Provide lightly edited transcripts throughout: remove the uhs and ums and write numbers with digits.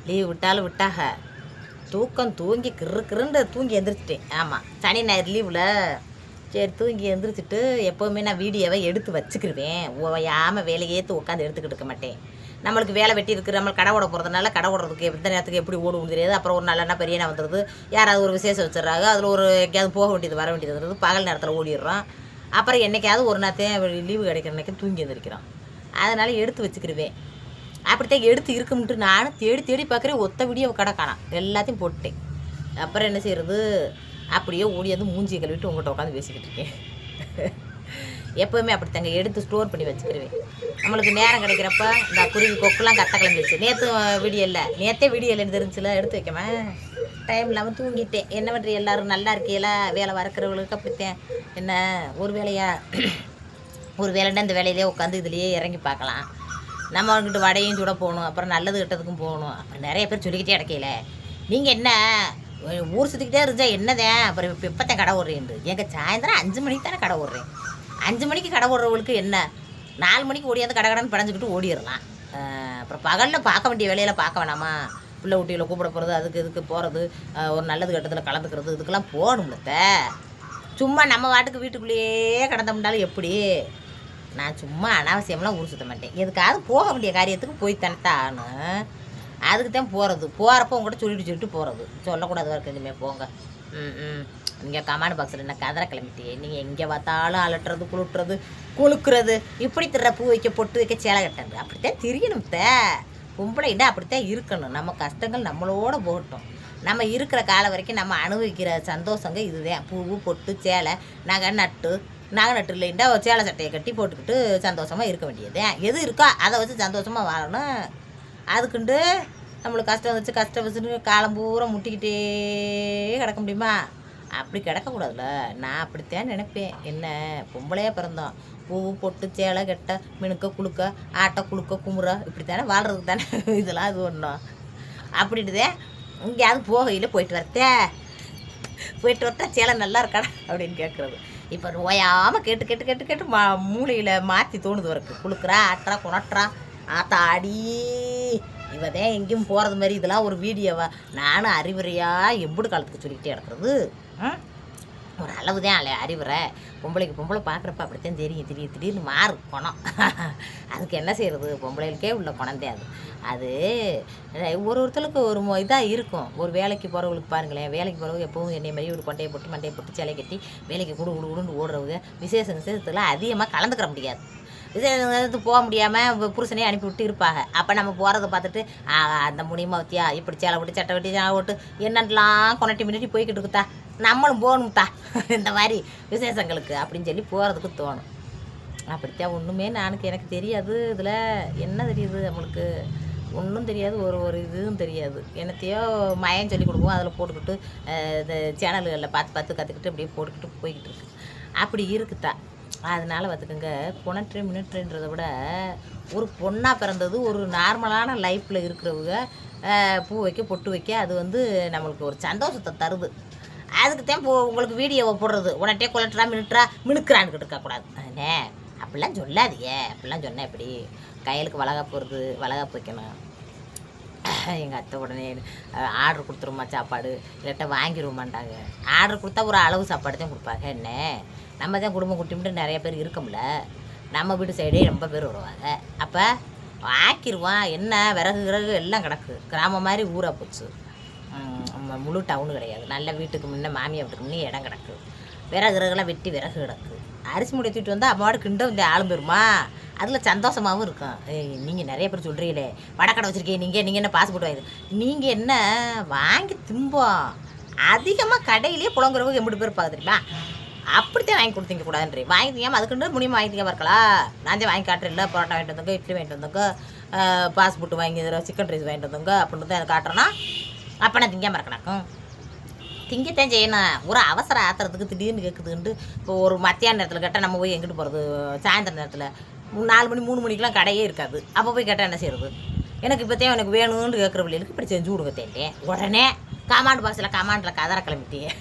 Leave விட்டாலும் விட்டாக தூக்கம் தூங்கி கிருன்னு தூங்கி எந்திரிச்சிட்டேன். ஆமாம், சனி ஞாயிறு லீவில் சரி தூங்கி எந்திரிச்சிட்டு எப்போவுமே நான் வீடியோவை எடுத்து வச்சுக்கிருவேன். ஓயாமல் வேலையை ஏற்று உட்காந்து எடுத்துக்கிட்டு இருக்க மாட்டேன். நம்மளுக்கு வேலை வெட்டி இருக்குது, நம்ம கடை ஓட போகிறதுனால கடை ஓடுறதுக்கு எந்த நேரத்துக்கு எப்படி ஓடுவோம் தெரியாது. அப்புறம் ஒரு நல்லன்னா பெரியனா வந்துடுது, யாராவது ஒரு விசேஷம் வச்சிடறாங்க, அதில் ஒரு எங்கேயாவது போக வேண்டியது வர வேண்டியது வந்துடுது, பகல் நேரத்தில் ஓடிடுறோம். அப்புறம் என்றைக்காவது ஒரு நேரத்தையும் லீவு கிடைக்கிற அன்றைக்கி தூங்கி எழுந்திரிக்கிறோம். அதனால் எடுத்து வச்சுக்கிருவேன். அப்படித்தான் எடுத்து இருக்கும்ட்டு நானும் தேடி தேடி பார்க்குறேன். ஒத்த வீடியோ கடை காணாம், எல்லாத்தையும் போட்டுட்டேன். அப்புறம் என்ன செய்கிறது, அப்படியே ஓடியாந்து மூஞ்சியை கழுவிட்டு உங்கள்கிட்ட உட்காந்து பேசிக்கிட்டு இருக்கேன். எப்போவுமே அப்படித்தாங்க எடுத்து ஸ்டோர் பண்ணி வச்சுக்கிருவேன். நம்மளுக்கு நேரம் கிடைக்கிறப்ப இந்த குருவி கொக்குலாம் கத்த கிளம்பிடுச்சு. நேற்றே வீடியோ இல்லைன்னு தெரிஞ்சுல எடுத்து வைக்கமா டைம் இல்லாமல் தூங்கிட்டேன். என்ன பண்ணுற, எல்லோரும் நல்லா இருக்கீங்களா? வேலை வறக்கிறவங்களுக்கு அப்படித்தேன். என்ன ஒரு வேலையா ஒரு வேலைன்னா இந்த வேலையிலே உட்காந்து இதுலேயே இறங்கி பார்க்கலாம். நம்ம அவங்ககிட்ட வடையும் சுட போகணும், அப்புறம் நல்லது கிட்டதுக்கும் போகணும். நிறைய பேர் சொல்லிக்கிட்டே கிடைக்கல, நீங்கள் என்ன ஊர் சுற்றிக்கிட்டே இருந்தால் என்னதேன் அப்புறம் இப்போத்தான் கடை ஓடுறேன். எங்கள் சாயந்தரம் 5 மணிக்கு தானே கடை ஓடுறேன். 5 மணிக்கு கடை ஓடுறவங்களுக்கு என்ன 4 மணிக்கு ஓடியாந்து கடை கடைன்னு படைஞ்சிக்கிட்டு ஓடிடலாம். அப்புறம் பகலில் பார்க்க வேண்டிய வேலையில் பார்க்க வேணாமா? பிள்ளை ஊட்டியில் கூப்பிட போகிறது, அதுக்கு இதுக்கு போகிறது, ஒரு நல்லது கட்டத்தில் கலந்துக்கிறது, இதுக்கெல்லாம் போகணும்லத்த. சும்மா நம்ம வாட்டுக்கு வீட்டுக்குள்ளேயே கடந்தோம்னாலும் எப்படி? நான் சும்மா அனாவசியம்லாம் ஊர் சுற்ற மாட்டேன். எதுக்காவது போக வேண்டிய காரியத்துக்கு போய் தனத்தாகணும். அதுக்கு தான் போகிறப்போ உங்கள்கிட்ட சொல்லிட்டு போகிறது. சொல்லக்கூடாது வரைக்கும் இனிமேல் போங்க. நீங்கள் கமெண்ட் பாக்ஸில் என்ன கதரை கிளம்பிட்டே, நீங்கள் எங்கே பார்த்தாலும் அலட்டுறது, குளுக்கிறது, இப்படி திற பூ வைக்க பொட்டு வைக்க சேலை கட்டுறது, அப்படித்தான் திரியணும். பொம்பளைண்டா அப்படித்தான் இருக்கணும். நம்ம கஷ்டங்கள் நம்மளோட போகட்டும். நம்ம இருக்கிற காலம் வரைக்கும் நம்ம அனுபவிக்கிற சந்தோஷங்க இதுதான். பூ பொட்டு சேலை நகை நட்டு இல்லைண்டா சேலை சட்டையை கட்டி போட்டுக்கிட்டு சந்தோஷமாக இருக்க வேண்டியது. எது இருக்கோ அதை வச்சு சந்தோஷமாக வாழணும். அதுக்குண்டு நம்மளுக்கு கஷ்டம் வச்சுன்னு காலம் பூரா முட்டிக்கிட்டே கிடக்க முடியுமா? அப்படி கிடக்கக்கூடாதுல்ல. நான் அப்படித்தான் நினைப்பேன். என்ன பொம்பளையாக பிறந்தோம், பூ பொட்டு சேலை கெட்ட மினுக்க குளுக்க ஆட்டை குளுக்க குமுற இப்படி தானே வாழ்கிறதுக்கு தானே இதெல்லாம் இது ஒன்றும். அப்படின்ட்டுதேன் இங்கேயாவது போகையில் போயிட்டு வரட்டா சேலை நல்லா இருக்காடா அப்படின்னு கேட்குறது. இப்போ ஓயாமல் கேட்டு மூளையில் மாற்றி தோணுது வரக்கு. குளுக்குறா ஆட்டுறா குணட்டுறா ஆத்தாடி இவதான் எங்கேயும் போகிறது மாதிரி இதெல்லாம் ஒரு வீடியோவா? நானும் அறிவுரையாக எப்படி காலத்துக்கு சொல்லிக்கிட்டே கிடக்கிறது. ஒரு அளவு தான் அறிவுரை. பொம்பளை பார்க்குறப்ப அப்படித்தான் தெரியும். திடீர்னு மாறு குணம். அதுக்கு என்ன செய்கிறது? பொம்பளைகளுக்கே உள்ள குணந்தே அது ஒருத்தருக்கு ஒரு இதாக இருக்கும். ஒரு வேலைக்கு போகிறவங்களுக்கு பாருங்களேன், வேலைக்கு போகிறவங்க எப்பவும் என்னை மாதிரி ஒரு மண்டையை போட்டு சேலை கட்டி வேலைக்கு குடுன்னு ஓடுறவங்க விசேஷத்துலாம் அதிகமாக கலந்துக்கிற முடியாது. விசேஷத்துக்கு போக முடியாமல் புருஷனே அனுப்பிவிட்டு இருப்பாங்க. அப்போ நம்ம போகிறத பார்த்துட்டு அந்த முடியுமா வத்தியா இப்படி சேலை விட்டு சட்டை வெட்டி சேலை விட்டு என்னென்னலாம் கொண்டாட்டி போய்கிட்டு இருக்குதா, நம்மளும் போகணும்தா இந்த மாதிரி விசேஷங்களுக்கு அப்படின்னு சொல்லி போகிறதுக்கு தோணும். அப்படித்தான் ஒன்றுமே எனக்கு தெரியாது. இதில் என்ன தெரியுது? நம்மளுக்கு ஒன்றும் தெரியாது, ஒரு இதுவும் தெரியாது. என்னத்தையோ மயம் சொல்லி கொடுப்போம், அதில் போட்டுக்கிட்டு இந்த சேனல்களில் பார்த்து கற்றுக்கிட்டு அப்படியே போட்டுக்கிட்டு போய்கிட்டு இருக்கு. அப்படி இருக்குதா. அதனால் பார்த்துக்கோங்க, மினிட்ன்றதை விட ஒரு பொண்ணாக பிறந்தது ஒரு நார்மலான லைஃப்பில் இருக்கிறவங்க பூ வைக்க பொட்டு வைக்க அது நம்மளுக்கு ஒரு சந்தோஷத்தை தருது. அதுக்கு தான் உங்களுக்கு வீடியோவை போடுறது. உடனே மினுக்கிறான்னு இருக்கக்கூடாது. அண்ணே அப்படிலாம் சொல்லாதீங்க. அப்படிலாம் சொன்னேன் எப்படி? கையலுக்கு வளகாப்பு வைக்கணும். எங்கள் அத்தை உடனே ஆர்டர் கொடுத்துருமா சாப்பாடு, இல்லாட்டா வாங்கிடுவோமாண்டாங்க. ஆர்டர் கொடுத்தா ஒரு அளவு சாப்பாடு தான் கொடுப்பாங்க. என்ன நம்ம தான் குடும்பம் குட்டிமிட்டு நிறைய பேர் இருக்கோம்ல, நம்ம வீட்டு சைடே ரொம்ப பேர் வருவாங்க. அப்போ ஆக்கிடுவான். என்ன விறகு எல்லாம் கிடக்கு. கிராமம் மாதிரி ஊராக போச்சு. முழு டவுனு கிடையாது. நல்ல வீட்டுக்கு முன்னே மாமியார் வீட்டுக்கு முன்னே இடம் கிடக்கு. விறகுலாம் வெட்டி விறகு கிடக்கு. அரிசி முடி தூக்கிட்டு வந்தால் அம்மாவோட கிண்டம் இந்த ஆளும் பெருமா. அதில் சந்தோஷமாகவும் இருக்கும். நீங்கள் நிறைய பேர் சொல்கிறீங்களே வடக்கடை வச்சுருக்கீங்க, நீங்கள் என்ன பாஸ்போர்ட் வாங்கி, நீங்கள் என்ன வாங்கி திம்போம். அதிகமாக கடையிலேயே புலங்குறவங்க 80 பேர் பார்த்துருப்பா. அப்படித்தான் வாங்கி கொடுத்தீங்க கூடாதுன்றே. வாங்கி தீங்க அதுக்குன்னு முடியுமா வாங்கி தீங்க பார்க்கலாம். நான் தான் வாங்கி காட்டுறேன். இல்லை பரோட்டா வாங்கிட்டு வந்தவங்க, இட்லி வாங்கிட்டு வந்தவங்க, பாஸ்போர்ட் வாங்கி சிக்கன் ரைஸ் வாங்கிட்டு வந்தவங்க அப்படின்னு தான் எனக்கு காட்டுறேன்னா அப்போ நான் திங்காமல் இருக்கணாக்கும். திங்கத்தான் செய்யணும். ஒரு அவசர ஆத்திரத்துக்கு திடீர்னு கேட்குதுன்ட்டு இப்போ ஒரு மத்தியான நேரத்தில் கேட்டால் நம்ம போய் எங்கிட்டு போகிறது? சாயந்தர நேரத்தில் 4 மணி 3 மணிக்கெலாம் கடையே இருக்காது. அப்போ போய் கேட்டால் என்ன செய்கிறது? எனக்கு இப்போத்தையும் எனக்கு வேணும்னு கேட்குற பிள்ளைகளுக்கு இப்படி செஞ்சு கொடுங்க தேன்ட்டேன். உடனே கமாண்டில் கதற கிளம்பிட்டேன்.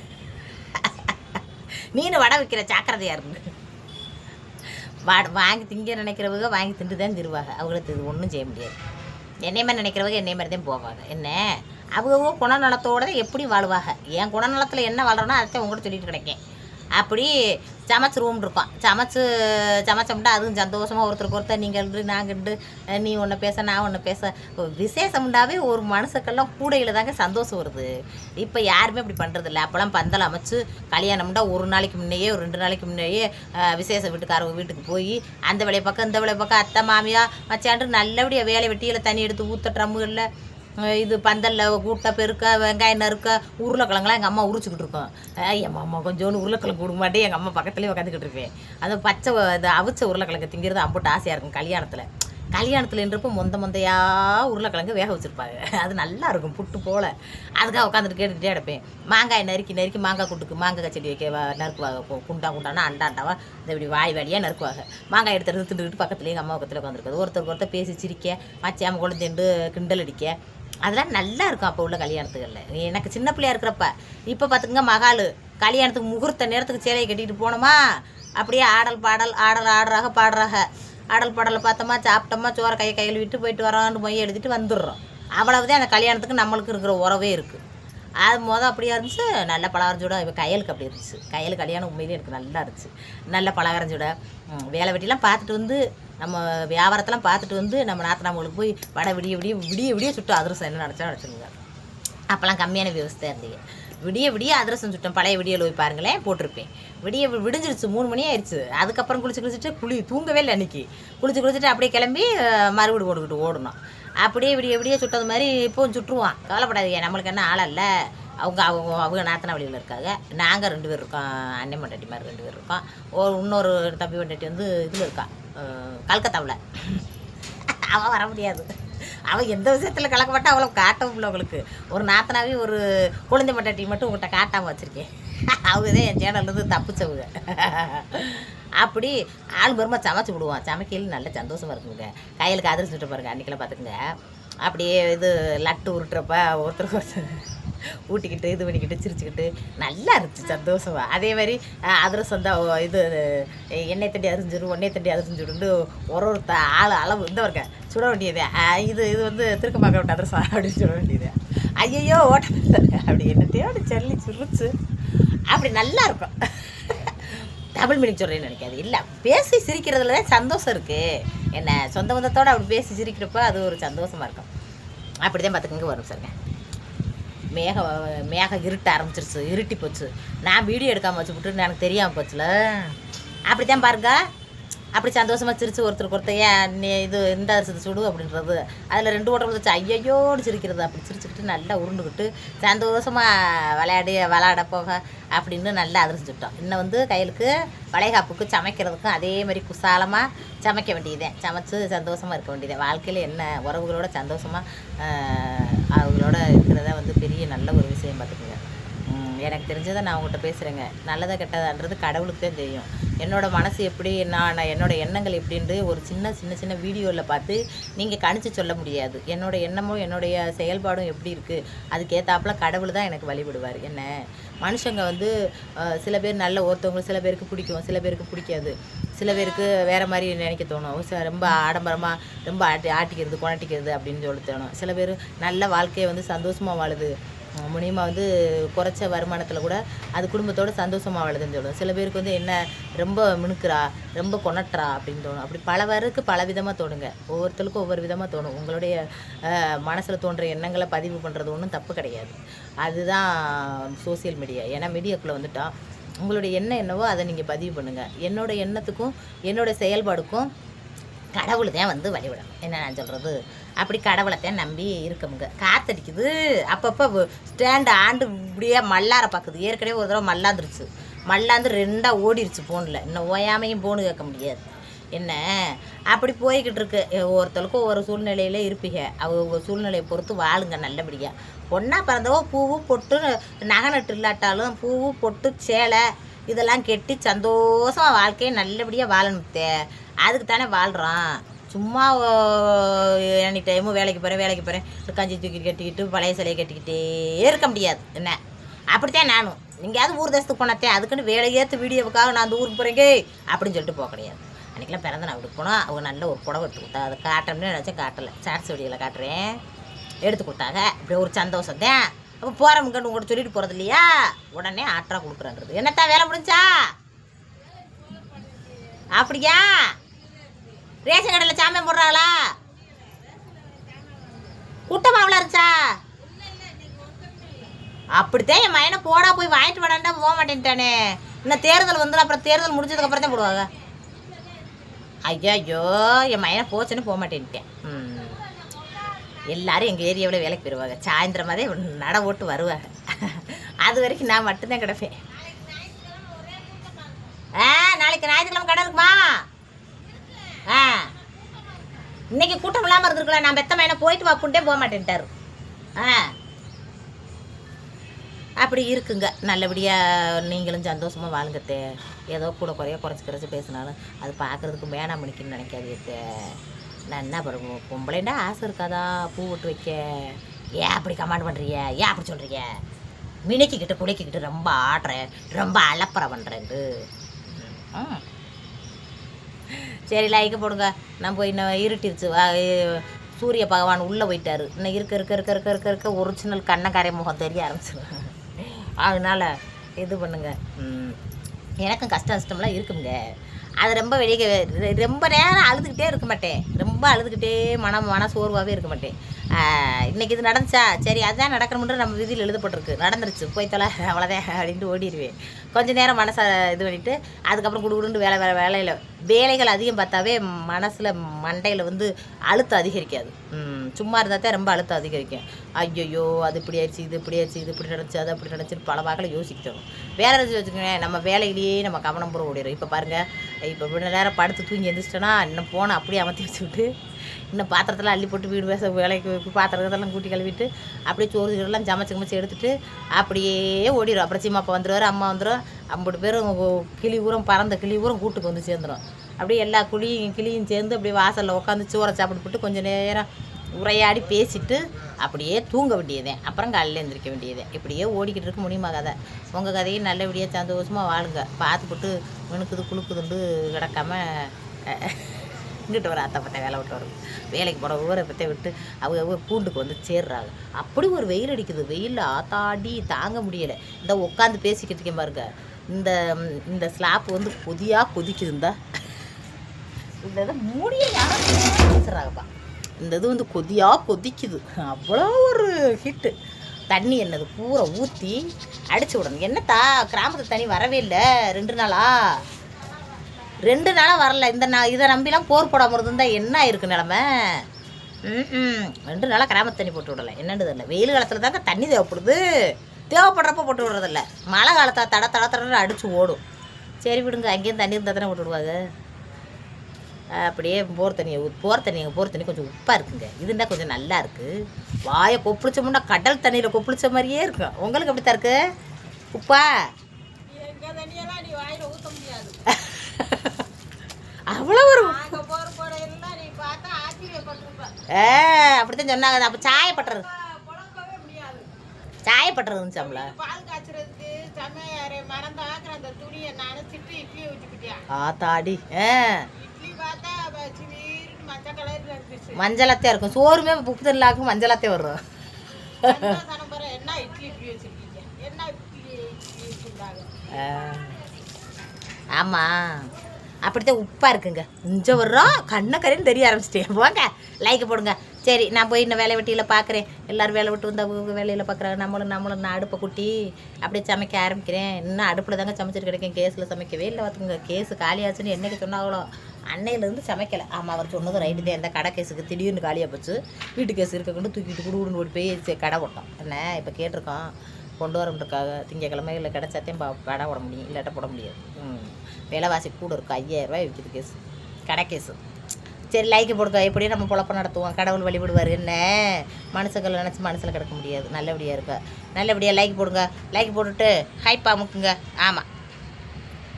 நீனு வடை வைக்கிற சாக்கிரதையாக இருந்து வாங்கி திங்க நினைக்கிறவங்க வாங்கி திண்டு தான் திருவாங்க. அவங்களுக்கு இது ஒன்றும் செய்ய முடியாது. என்னை மாதிரி நினைக்கிறவங்க என்னை மாதிரி தான் போவாங்க. என்ன அவங்க குணநலத்தோடு தான் எப்படி வாழுவாங்க. என் குணநலத்தில் என்ன வாழ்கிறோன்னா அதைத்தான் உங்கள்கிட்ட சொல்லிட்டு கிடைக்கேன். அப்படி சமைச்சிருவோம் இருக்கோம். சமைச்சோம்னா அதுவும் சந்தோஷமாக ஒருத்தருக்கு நீங்கள் நாங்கண்டு நீ ஒன்று பேச நான் ஒன்று பேச விசேஷம்ண்டாவே ஒரு மனுஷக்கெல்லாம் கூடையில் தாங்க சந்தோஷம் வருது. இப்போ யாருமே அப்படி பண்ணுறதில்ல. அப்போல்லாம் பந்தல் அமைச்சு கல்யாணம்னா ஒரு நாளைக்கு முன்னையே ஒரு 2 நாளைக்கு முன்னையே விசேஷ வீட்டுக்காரவங்க வீட்டுக்கு போய் அந்த வேலையை பக்கம் இந்த வேலையை பக்கம் அத்தை மாமியா மச்சாண்டு நல்லபடியாக வேலை வெட்டியில் தண்ணி எடுத்து ஊற்ற ட்ரம்முகளில் இது பந்தலில் கூட்ட பெருக்க வெங்காயம் நறுக்க உருளைக்கிழங்குலாம் எங்கள் அம்மா உரிச்சிக்கிட்டு இருக்கோம். என் அம்மா கொஞ்சோன்னு உருளைக்கிழங்கு கொடுக்க மாட்டே எங்கள் அம்மா பக்கத்துலேயே உட்காந்துக்கிட்டு இருப்பேன். அந்த பச்சை இந்த அவிச்ச உருளைக்கிழங்கு திங்கிறது அம்புட்டு ஆசையாக இருக்கும். கல்யாணத்துலன்றப்போ மொந்தையாக உருளைக்கிழங்கு வேக வச்சுருப்பாங்க. அது நல்லா இருக்கும் புட்டு போல். அதுக்காக உட்காந்துட்டு கேட்டுக்கிட்டே கிடப்பேன். மாங்காய் நறுக்கி மாங்காய் கூட்டுக்கு மாங்காய் செடி வைக்க நறுக்குவாங்க. குண்டானா அண்டாவா இந்த இப்படி வாலியாக நறுக்குவாங்க. மாங்காய் எடுத்து திண்டுக்கிட்டு பக்கத்துலேயே எங்கள் அம்மா பக்கத்தில் உட்காந்துருக்குது. ஒருத்தர் பேசி சிரிக்க மச்சாம குழந்தைண்டு கிண்டல் அடிக்க அதெல்லாம் நல்லா இருக்கும் அப்போ உள்ள கல்யாணத்துகளில். எனக்கு சின்ன பிள்ளையா இருக்கிறப்ப. இப்போ பார்த்துக்குங்க மகாள் கல்யாணத்துக்கு முகூர்த்த நேரத்துக்கு சேலையை கட்டிட்டு போனோமா அப்படியே ஆடராக பாடுறாங்க. ஆடல் பாடலை பார்த்தோமா சாப்பிட்டோமா சோறை கையில் விட்டு போயிட்டு வரோன்னு மொய் எழுதிட்டு வந்துடுறோம். அவ்வளவுதான் அந்த கல்யாணத்துக்கு நம்மளுக்கு இருக்கிற உறவே இருக்குது. அது அப்படியா இருந்துச்சு. நல்ல பலகாரஞ்சூட இப்போ கையலுக்கு அப்படி இருந்துச்சு. கையல் கல்யாணம் உண்மையிலே எனக்கு நல்லா இருந்துச்சு. நல்ல பலகாரஞ்சூட வேலை வெட்டிலாம் பார்த்துட்டு வந்து நம்ம வியாபாரத்தெல்லாம் பார்த்துட்டு வந்து நம்ம நாத்தனாமங்களுக்கு போய் வடை விடிய சுட்டு அதிரசம் என்ன நினச்சிருங்க. அப்போல்லாம் கம்மியான விவசாயம் இருந்தீங்க. விடிய அதிரசம் சுட்டோம். பழைய விடியல் போய் பாருங்களேன் போட்டிருப்பேன். விடிஞ்சிருச்சு 3 மணி ஆயிடுச்சு. அதுக்கப்புறம் குளிச்சுட்டு தூங்கவே இல்லை. அன்றைக்கி குளிச்சுட்டு அப்படியே கிளம்பி மறுபடி போட்டுக்கிட்டு ஓடணும். அப்படியே விடிய சுட்டது மாதிரி இப்போவும் சுட்டுருவான். கவலைப்படாதீங்க, நம்மளுக்கு என்ன ஆளை இல்லை. அவங்க நாத்தனா வழியில் இருக்காங்க. நாங்கள் 2 பேர் இருக்கோம். அண்ணன் மண்டாட்டி மாதிரி 2 பேர் இருக்கோம். இன்னொரு தம்பி மண்டாட்டி வந்து இதில் இருக்கான் கல்கத்தாவில். அவள் வர முடியாது. அவள் எந்த விஷயத்தில் கலக்க மாட்டா. அவ்வளோ காட்டவும் இல்லை. அவங்களுக்கு ஒரு நாத்தனாவே ஒரு குழந்தை மண்டாட்டி மட்டும் உங்கள்கிட்ட காட்டாமல் வச்சுருக்கேன். அவங்க தான் என் சேனல்லேருந்து தப்பிச்சவங்க. அப்படி ஆள் பெருமா சமைச்சு விடுவான். சமைக்கையில் நல்ல சந்தோஷமாக இருக்குங்க. கையிலுக்கு அதிர்ச்சி விட்டு பாருங்க. அன்றைக்கெல்லாம் பார்த்துக்குங்க அப்படியே இது லட்டு உருட்டுறப்ப ஒருத்தருக்கு ஊட்டிக்கிட்டு இது பண்ணிக்கிட்டு சிரிச்சுக்கிட்டு நல்லா இருந்துச்சு சந்தோஷமாக. அதே மாதிரி அதிரசம் தான் இது எண்ணெய் தண்டி அரிஞ்சிடுண்டு ஒரு ஆள் அளவு இந்த இருக்க சுட வேண்டியதே. இது வந்து திருக்கம்பாக்க விட்ட அதிரசம் அப்படின்னு சுட வேண்டியது. ஐயோ ஓட்ட அப்படி என்னத்தையோ அப்படி சொல்லி சிரிச்சு அப்படி நல்லா இருக்கும். டபுள் மீனிங் சொல்கிறேன்னு நினைக்காது. இல்லை, பேசி சிரிக்கிறதுல தான் சந்தோஷம் இருக்குது. என்ன சொந்த பந்தத்தோடு அப்படி பேசி சிரிக்கிறப்ப அது ஒரு சந்தோஷமாக இருக்கும். அப்படி தான் பார்த்துக்கங்க வரும் சாருங்க. மேகம் இருட்ட ஆரம்பிச்சிருச்சு. இருட்டி போச்சு. நான் வீடியோ எடுக்காமல் வச்சுவிட்டு எனக்கு தெரியாமல் போச்சுல. அப்படி தான் பாருங்க. அப்படி சந்தோஷமாக சிரிச்சு ஒருத்தருக்கு ஏன் இது இந்த அரிசி சுடு அப்படின்றது. அதில் 2 ஓட்டம் வச்சு ஐயோடு சிரிக்கிறது. அப்படி சிரிச்சுக்கிட்டு நல்லா உருண்டுக்கிட்டு சந்தோஷமாக விளையாட போக அப்படின்னு நல்லா அதிர்ச்சி சுட்டோம். இன்னும் வந்து கையிலுக்கு வளைகாப்புக்கு சமைக்கிறதுக்கும் அதே மாதிரி குசாலமாக சமைக்க வேண்டியதே. சமைச்சு சந்தோஷமாக இருக்க வேண்டியதே. வாழ்க்கையில் என்ன உறவுகளோட சந்தோஷமாக அவங்களோட இருக்கிறத வந்து பெரிய நல்ல ஒரு விஷயம் பார்த்துக்குங்க. எனக்கு தெரிஞ்சதை நான் உங்கள்கிட்ட பேசுகிறேங்க. நல்லதா கெட்டதான்றது கடவுளுக்கு தான் தெரியும். என்னோடய மனசு எப்படி நான் என்னோடய எண்ணங்கள் எப்படின்ட்டு ஒரு சின்ன வீடியோவில் பார்த்து நீங்கள் கணிச்சு சொல்ல முடியாது. என்னோடய எண்ணமும் என்னுடைய செயல்பாடும் எப்படி இருக்குது அதுக்கேற்றாப்புல கடவுள் தான் எனக்கு வழிபடுவார். என்ன மனுஷங்க வந்து சில பேர் நல்ல ஒருத்தவங்களுக்கு சில பேருக்கு பிடிக்கும், சில பேருக்கு பிடிக்காது. சில பேருக்கு வேறு மாதிரி நினைக்க தோணும். ரொம்ப ஆடம்பரமாக ரொம்ப ஆட்டிக்கிறது கொணட்டிக்கிறது அப்படின்னு சொல்லி தோணும். சில பேர் நல்ல வாழ்க்கையை வந்து சந்தோஷமாக வாழுது. முனியமாக வந்து குறைச்ச வருமானத்தில் கூட அது குடும்பத்தோடு சந்தோஷமாக வாழுதுன்னு சொல்லுவோம். சில பேருக்கு வந்து என்ன ரொம்ப மினுக்குறா ரொம்ப கொணட்டுறா அப்படின்னு தோணும். அப்படி பல பேருக்கு பல விதமாக தோணுங்க. ஒவ்வொருத்தருக்கும் ஒவ்வொரு விதமாக தோணும். உங்களுடைய மனசில் தோன்ற எண்ணங்களை பதிவு பண்ணுறது ஒன்றும் தப்பு கிடையாது. அதுதான் சோசியல் மீடியா. ஏன்னா மீடியாக்குள்ளே வந்துட்டால் உங்களுடைய எண்ணம் என்னவோ அதை நீங்கள் பதிவு பண்ணுங்கள். என்னோடய எண்ணத்துக்கும் என்னோடய செயல்பாடுக்கும் கடவுள் தான் வந்து வழிவிடும். என்ன நான் சொல்கிறது, அப்படி கடவுளை தான் நம்பி இருக்கமுங்க. காற்றடிக்குது. அப்பப்போ ஸ்டாண்டு ஆண்டு இப்படியே மல்லார பார்க்குது. ஏற்கனவே ஒரு தடவை மல்லாந்துருச்சு. மல்லாந்து 2ஆக ஓடிருச்சு ஃபோனில். இன்னும் ஓயாமையும் ஃபோனு கேட்க முடியாது. என்ன அப்படி போய்கிட்டு இருக்கு. ஒவ்வொருத்தருக்கும் ஒவ்வொரு சூழ்நிலையிலே இருப்பீங்க. அவங்க சூழ்நிலையை பொறுத்து வாழுங்க நல்லபடியாக. ஒன்றா பிறந்தவோ பூவு பொட்டு நகை நட்டு இல்லாட்டாலும் பூவு பொட்டு சேலை இதெல்லாம் கெட்டி சந்தோஷமாக வாழ்க்கையை நல்லபடியாக வாழணுத்தே. அதுக்கு தானே வாழ்கிறோம். சும்மா எனி டைமும் வேலைக்கு போகிறேன் கஞ்சி தூக்கி கட்டிக்கிட்டு பழைய சிலையை கட்டிக்கிட்டே இருக்க முடியாது. என்ன அப்படித்தான் நானும் எங்கேயாவது ஊர் தேசத்துக்கு போனத்தேன் அதுக்குன்னு வேலையேற்று வீடியோவுக்காக நான் அந்த ஊருக்கு போகிறேங்க அப்படின்னு சொல்லிட்டு போக கிடையாது. அன்றைக்கெலாம் பிறந்த நான் வீட்டுக்கு போனோம். அவங்க நல்ல ஒரு புடவை எடுத்து கொடுத்தா, அதை காட்டுறோம்னு நினச்சா காட்டலை. ஷார்ட்ஸ் வீடியோவில் காட்டுறேன். எடுத்து கொடுத்தாங்க. இப்படி ஒரு சந்தோஷம் தான். அப்போ போகிறவங்கன்னு உங்கள்கிட்ட சொல்லிட்டு போகிறது இல்லையா, உடனே ஆட்டராக கொடுக்குறான்றது. என்னத்தான் வேலை முடிஞ்சா? அப்படியா? ரேஷன் கடையில் சாமியம் போடுறாங்களா? கூட்டமாக அவ்வளோ இருந்துச்சா? அப்படித்தான் என் மயனை போடா போய் வாங்கிட்டு வாடாண்டா போக மாட்டேன்ட்டானே. இன்னும் தேர்தல் வந்து அப்புறம் தேர்தல் முடிஞ்சதுக்கப்புறம் தான் போடுவாங்க. ஐயோ என் மயனை போச்சுன்னு போக மாட்டேன்ட்டேன். எல்லாரும் எங்கள் ஏரியாவில் வேலைக்கு போயிடுவாங்க. சாயந்தரமாதே நட ஓட்டு வருவாங்க. அது வரைக்கும் நான் மட்டும்தான் கிடப்பேன். நாளைக்கு ஞாயிற்றுக்கிழமை கடை இருக்குமா? இன்னைக்கு கூட்டம் இல்லாமல் இருந்திருக்கலாம். நான் பெத்த மயனை போயிட்டு வாப்புண்டே போக மாட்டேன்ட்டாரு. அப்படி இருக்குங்க. நல்லபடியாக நீங்களும் சந்தோஷமாக வாழுங்கத்தே. ஏதோ கூட குறைய குறைச்சி பேசினாலும் அது பார்க்குறதுக்கு மேனா மணிக்குன்னு நினைக்காதே. நான் என்ன பண்ணுவோம், பொம்பளைண்டா ஆசை இருக்காதா பூ விட்டு வைக்க? ஏன் அப்படி கமாண்ட் பண்ணுறிய? ஏன் அப்படி சொல்கிறீங்க? மினிக்கிக்கிட்டு குடிக்கிக்கிட்டு ரொம்ப ஆடுறேன், ரொம்ப அலப்பறை பண்ணுறேன்ட்டு. சரி லைக்கு போடுங்க. நான் போய் இன்னும் இருட்டிருச்சு. சூரிய பகவான் உள்ளே போயிட்டார். இன்னும் இருக்க ஒரிஜினல் கண்ணக்காரை முகம் தெரிய ஆரம்பிச்சிடும். அதனால் இது பண்ணுங்க. எனக்கும் கஷ்டம்லாம் இருக்குங்க. அது ரொம்ப ரொம்ப நேரம் அழுதுகிட்டே இருக்க மாட்டேன். ரொம்ப அழுதுகிட்டே மன சோர்வாகவே இருக்க மாட்டேன். இன்றைக்கி இது நடந்துச்சா, சரி அதுதான் நடக்கணும்ன்ற நம்ம விதியில் எழுதப்பட்டிருக்கு, நடந்துருச்சு போய் தொலை அவ்வளோதான் அப்படின்ட்டு ஓடிடுவேன். கொஞ்சம் நேரம் மனசை இது பண்ணிவிட்டு அதுக்கப்புறம் குடுகுடுன்னு வேலைகள் அதிகம் பார்த்தாவே மனசில் மண்டையில் வந்து அழுத்தம் அதிகரிக்காது. சும்மா இருந்தால் தான் ரொம்ப அழுத்தம் அதிகரிக்கும். ஐயோ அது இப்படி ஆயிடுச்சு, இது இப்படி ஆயிடுச்சு, இது இப்படி நடந்துச்சு, அது அப்படி நடந்துச்சுன்னு பல வாக்கில் யோசிக்கணும். வேலை நினச்சி வச்சுக்கோங்க, நம்ம வேலையிலேயே நம்ம கவனம் பூரா ஓடிடும். இப்போ பாருங்கள், இப்போ இவ்வளோ நேரம் படுத்து தூங்கி எழுந்திரிச்சிட்டோன்னா இன்னும் போனை அப்படியே அமர்த்தி வச்சு விட்டு இன்னும் பாத்திரத்தெல்லாம் அள்ளி போட்டு வீடு வேலைக்கு பாத்திரத்தெல்லாம் கூட்டி கழுவிட்டு அப்படியே சோறு சோறுலாம் சமைச்சு எடுத்துகிட்டு அப்படியே ஓடிடும். அப்புறம் சீமாப்பா வந்துடுவார், அம்மா வந்துடும். 50 பேரும் கிளி ஊரம் பறந்த கிளி ஊரம் கூட்டுக்கு வந்து சேர்ந்துடும். அப்படியே எல்லா கிளியும் சேர்ந்து அப்படியே வாசலில் உட்காந்து சோறை சாப்பிட்டு கொஞ்சம் நேரம் உரையாடி பேசிட்டு அப்படியே தூங்க வேண்டியதேன். அப்புறம் காலையில் எழுந்திரிக்க வேண்டியதேன். இப்படியே ஓடிக்கிட்டு இருக்க முடியுமா கதை? உங்கள் கதையும் நல்லபடியாக சந்தோஷமாக வாழுங்க. பார்த்துப்பட்டு மினுக்குது குளுக்குதுண்டு கிடக்காம இங்கிட்டு வர அத்தை பற்ற வேலை விட்டு வரும். வேலைக்கு போட ஊரை பற்ற விட்டு அவங்க பூண்டுக்கு வந்து சேர்றாங்க. அப்படி ஒரு வெயில் அடிக்குது. வெயிலில் ஆத்தாடி தாங்க முடியலை. இந்த உட்காந்து பேசிக்கிட்டு இருக்கேன் பாருங்க. இந்த ஸ்லாப்பு வந்து கொதிக்குதுந்தா. இந்த இதை மூடிய பேசுகிறாங்கப்பா. இந்த இது வந்து கொதிக்குது. அவ்வளோ ஒரு ஹிட்டு. தண்ணி என்னது பூரா ஊற்றி அடிச்சு விடணும். என்னத்தா கிராமத்து தண்ணி வரவே இல்லை 2 நாளாக வரல. இதை நம்பிலாம் போர் போடாமல் இருந்தால் என்ன ஆயிருக்கு நிலமை? 2 நாளாக கிராமத்து தண்ணி போட்டு விடலை. என்னன்னு தெரியல. வெயில் காலத்தில் தாங்க தண்ணி தேவைப்படுது. தேவைப்படுறப்ப போட்டு விடுறதில்ல. மழை காலத்தை தட அடித்து ஓடும். சரி விடுங்க, அங்கேயும் தண்ணி இருந்தால் தானே போட்டு விடுவாங்க. அப்படியே போர் தண்ணி கொஞ்சம் உப்பாக இருக்குங்க. இதுன்னா கொஞ்சம் நல்லா இருக்குது. வாயை கொப்பளிச்சோம்னா கடல் தண்ணியில் கொப்பளிச்ச மாதிரியே இருக்கும். உங்களுக்கு எப்படி தான் இருக்கு? உப்பா அவ்வளோ ஒரு அப்படித்தான் சொன்னாங்க. அப்போ சாயப்பட்டுறதுச்சாம்ல. ஆத்தாடி மஞ்சளாத்தே இருக்கும். சோறுமே உப்பு தண்ணிலாக்கும் மஞ்சளாத்தே வரும். ஆமாம் அப்படித்தான் உப்பாக இருக்குங்க. கொஞ்சம் வர்றோம் கண்ணக்கரைன்னு தெரிய ஆரம்பிச்சிட்டேன். போங்க லைக் போடுங்க. சரி நான் போய் இன்னும் வேலை வெட்டியில் பார்க்குறேன். எல்லோரும் வேலை விட்டு வந்து வேலையில் பார்க்குறாங்க. நம்மளும் நான் அடுப்பை குட்டி அப்படியே சமைக்க ஆரம்பிக்கிறேன். இன்னும் அடுப்பில் தாங்க சமைச்சிட்டு கிடைக்கேன். கேஸில் சமைக்கவே இல்லை. பார்த்துங்க, கேஸு காலியாச்சுன்னு என்றைக்கு சொன்னாங்களோ அன்னையிலேருந்து சமைக்கலை. ஆமாம், அவர் சொன்னது ரைட்டு தான். எந்த கடை கேஸுக்கு திடீர்னு காலியாக போச்சு. வீட்டு கேஸ் இருக்கக்கூட தூக்கிட்டு குடுன்னு ஓடி போய் கடை போட்டோம். என்ன இப்போ கேட்டிருக்கோம் கொண்டு வரன்றக்காக. திங்கக்கிழமை இல்லை கிடச்சாத்தையும் கடை போட முடியும், இல்லாட்ட போட முடியாது. விலைவாசி கூட இருக்கும். 5000 ரூபாய் விற்கிது கேஸு, கடை கேஸு. சரி லைக்கு போடுங்க. எப்படியும் நம்ம பொழப்ப நடத்துவோம். கடவுள் வழிபடுவார். என்ன மனுஷங்களை நினச்சி மனசில் கிடக்க முடியாது. நல்லபடியாக இருக்கா. நல்லபடியாக லைக் போடுங்க. லைக் போட்டுட்டு ஹைப்பா முக்குங்க. ஆமாம்.